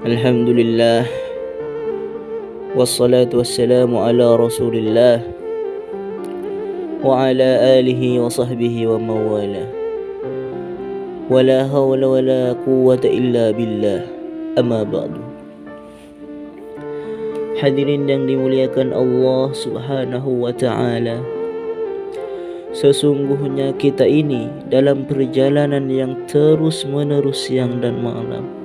Alhamdulillah, wassalatu wassalamu ala rasulillah wa ala alihi wa sahbihi wa mawala. Wala hawla wala quwwata illa billah. Amma ba'du. Hadirin yang dimuliakan Allah subhanahu wa ta'ala, sesungguhnya kita ini dalam perjalanan yang terus menerus siang dan malam.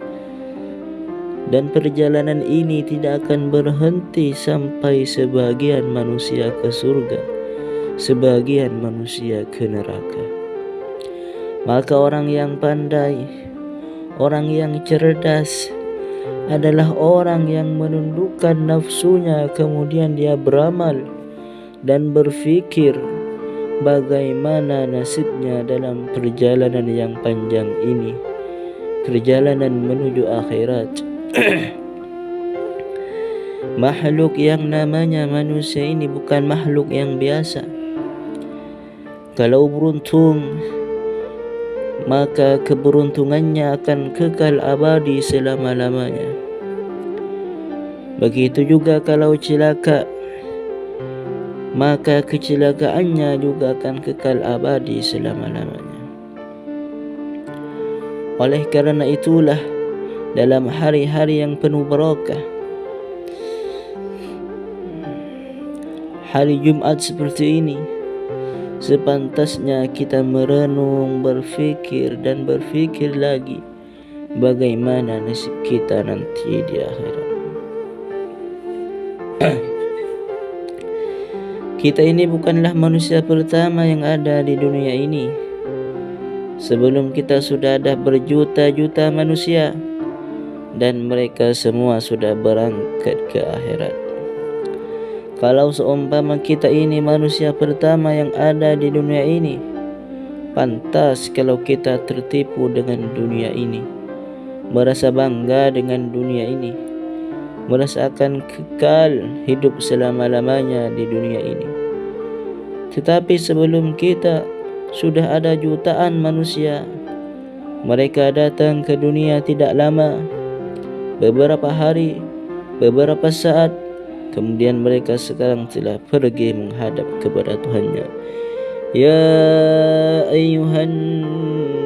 Dan perjalanan ini tidak akan berhenti sampai sebagian manusia ke surga, sebagian manusia ke neraka. Maka orang yang pandai, orang yang cerdas adalah orang yang menundukkan nafsunya, kemudian dia beramal dan berfikir bagaimana nasibnya dalam perjalanan yang panjang ini, perjalanan menuju akhirat. Makhluk yang namanya manusia ini bukan makhluk yang biasa. Kalau beruntung, maka keberuntungannya akan kekal abadi selama-lamanya. Begitu juga kalau celaka, maka kecelakaannya juga akan kekal abadi selama-lamanya. Oleh karena itulah, dalam hari-hari yang penuh barakah, hari Jumat seperti ini, sepantasnya kita merenung, berfikir dan berfikir lagi bagaimana nasib kita nanti di akhirat. Kita ini bukanlah manusia pertama yang ada di dunia ini. Sebelum kita sudah ada berjuta-juta manusia, dan mereka semua sudah berangkat ke akhirat. Kalau seumpama kita ini manusia pertama yang ada di dunia ini, pantas kalau kita tertipu dengan dunia ini, merasa bangga dengan dunia ini, merasa akan kekal hidup selama-lamanya di dunia ini. Tetapi sebelum kita sudah ada jutaan manusia. Mereka datang ke dunia tidak lama, beberapa hari, beberapa saat, kemudian mereka sekarang telah pergi menghadap kepada Tuhannya. Ya ayyuhan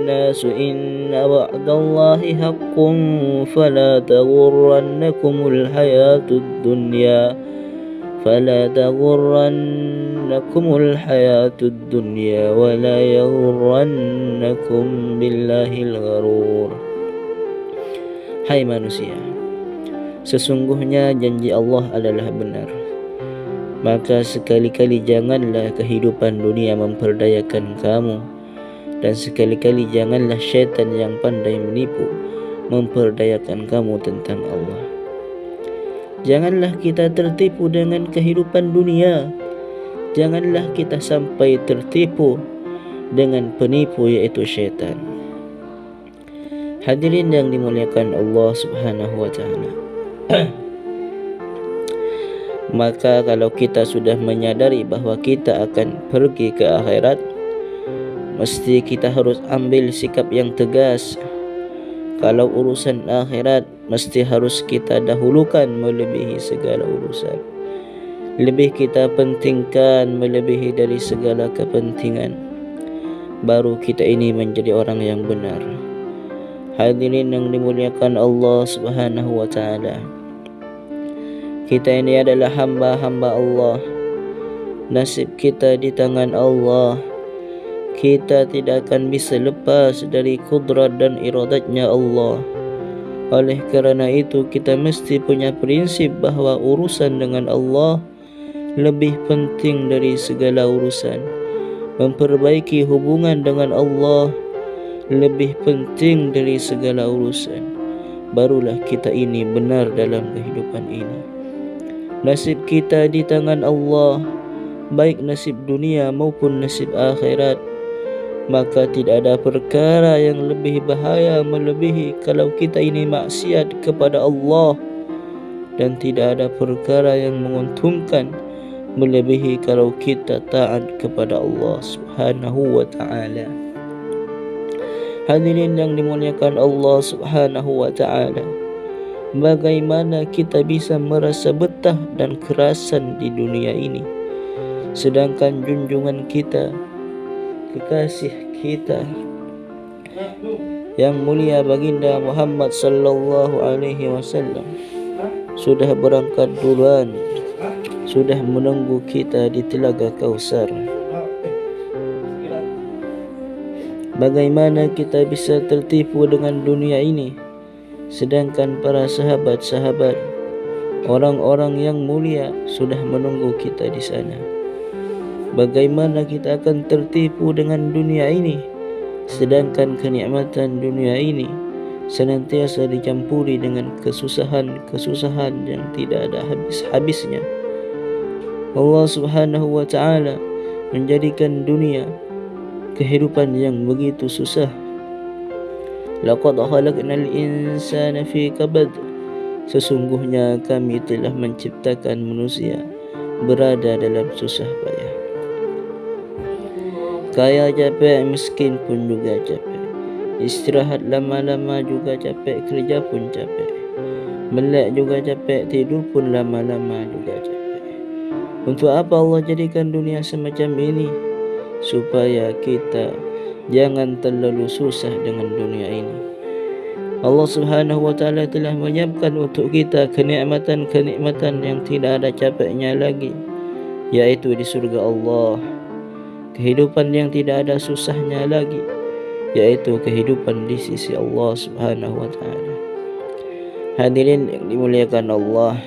nasu inna wa'dallahi haqqun fala taghurrannakumul hayatud dunya wa la yaghurrannakum billahil gharur. Hai manusia, sesungguhnya janji Allah adalah benar. Maka sekali-kali janganlah kehidupan dunia memperdayakan kamu, dan sekali-kali janganlah syaitan yang pandai menipu memperdayakan kamu tentang Allah. Janganlah kita tertipu dengan kehidupan dunia. Janganlah kita sampai tertipu dengan penipu, yaitu syaitan. Hadirin yang dimuliakan Allah subhanahu wa ta'ala, maka kalau kita sudah menyadari bahwa kita akan pergi ke akhirat, mesti kita harus ambil sikap yang tegas. Kalau urusan akhirat, mesti harus kita dahulukan melebihi segala urusan. Lebih kita pentingkan melebihi dari segala kepentingan. Baru kita ini menjadi orang yang benar. Hadirin yang dimuliakan Allah subhanahu wa ta'ala, kita ini adalah hamba-hamba Allah. Nasib kita di tangan Allah. Kita tidak akan bisa lepas dari kudrat dan iradatnya Allah. Oleh kerana itu, kita mesti punya prinsip bahawa urusan dengan Allah lebih penting dari segala urusan. Memperbaiki hubungan dengan Allah lebih penting dari segala urusan. Barulah kita ini benar dalam kehidupan ini. Nasib kita di tangan Allah, baik nasib dunia maupun nasib akhirat. Maka tidak ada perkara yang lebih bahaya melebihi kalau kita ini maksiat kepada Allah, dan tidak ada perkara yang menguntungkan melebihi kalau kita taat kepada Allah subhanahu wa ta'ala. Hadirin yang dimuliakan Allah subhanahu wa ta'ala, Bagaimana kita bisa merasa betah dan kerasan di dunia ini, sedangkan junjungan kita, kekasih kita yang mulia baginda Muhammad sallallahu alaihi wasallam sudah berangkat duluan, sudah menunggu kita di Telaga Kausar. Bagaimana kita bisa tertipu dengan dunia ini, sedangkan para sahabat-sahabat, orang-orang yang mulia sudah menunggu kita di sana. Bagaimana kita akan tertipu dengan dunia ini, sedangkan kenikmatan dunia ini senantiasa dicampuri dengan kesusahan-kesusahan yang tidak ada habis-habisnya. Allah Subhanahu wa ta'ala menjadikan dunia kehidupan yang begitu susah. Laqad khalaqnal insana fi kabad. Sesungguhnya kami telah menciptakan manusia berada dalam susah payah. Kaya capek, miskin pun juga capek. Istirahat lama-lama juga capek, kerja pun capek. Melek juga capek, tidur pun lama-lama juga capek. Untuk apa Allah jadikan dunia semacam ini? Supaya kita jangan terlalu susah dengan dunia ini. Allah Subhanahu wa ta'ala telah menyiapkan untuk kita kenikmatan-kenikmatan yang tidak ada capeknya lagi, yaitu di surga Allah. Kehidupan yang tidak ada susahnya lagi, yaitu kehidupan di sisi Allah Subhanahu wa ta'ala. Hadirin yang dimuliakan Allah,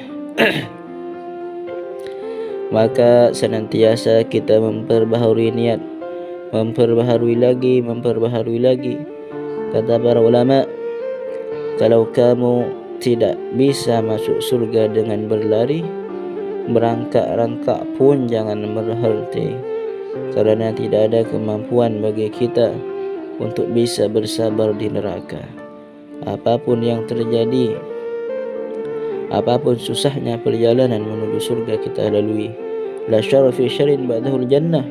maka senantiasa kita memperbaharui niat, memperbaharui lagi. Kata para ulama, kalau kamu tidak bisa masuk surga dengan berlari, merangkak-rangkak pun jangan berhenti, karena tidak ada kemampuan bagi kita untuk bisa bersabar di neraka. Apapun yang terjadi, apapun susahnya perjalanan menuju surga kita lalui, la syarra fi syarrin ba'dahul jannah.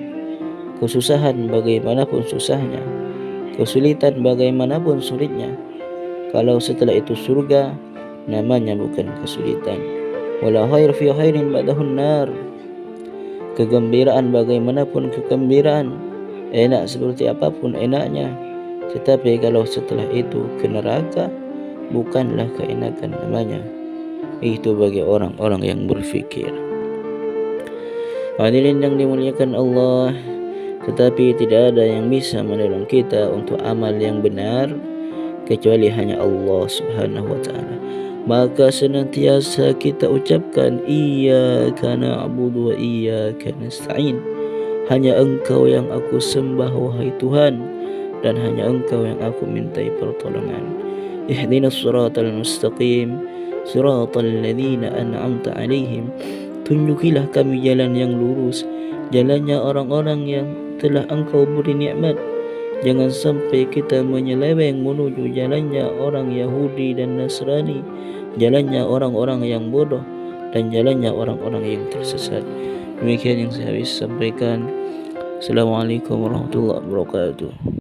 Kesusahan bagaimanapun susahnya, kesulitan bagaimanapun sulitnya, kalau setelah itu surga, namanya bukan kesulitan. Wala khair fi khairin ba'dahun nar. Kegembiraan bagaimanapun kegembiraan, enak seperti apapun enaknya, tetapi kalau setelah itu ke neraka, bukanlah keenakan namanya. Itu bagi orang-orang yang berfikir. Hadirin yang dimuliakan Allah, tetapi tidak ada yang bisa menolong kita untuk amal yang benar kecuali hanya Allah Subhanahu wa ta'ala. Maka senantiasa kita ucapkan iyyaka na'budu wa iyyaka nasta'in. Hanya Engkau yang aku sembah wahai Tuhan, dan hanya Engkau yang aku mintai pertolongan. Ihdinas siratal mustaqim, siratal ladzina an'amta 'alaihim. Tunjukilah kami jalan yang lurus, jalannya orang-orang yang telah Engkau beri nikmat. Jangan sampai kita menyeleweng menuju jalannya orang Yahudi dan Nasrani, jalannya orang-orang yang bodoh, dan jalannya orang-orang yang tersesat. Demikian yang saya bisa sampaikan. Assalamualaikum warahmatullahi wabarakatuh.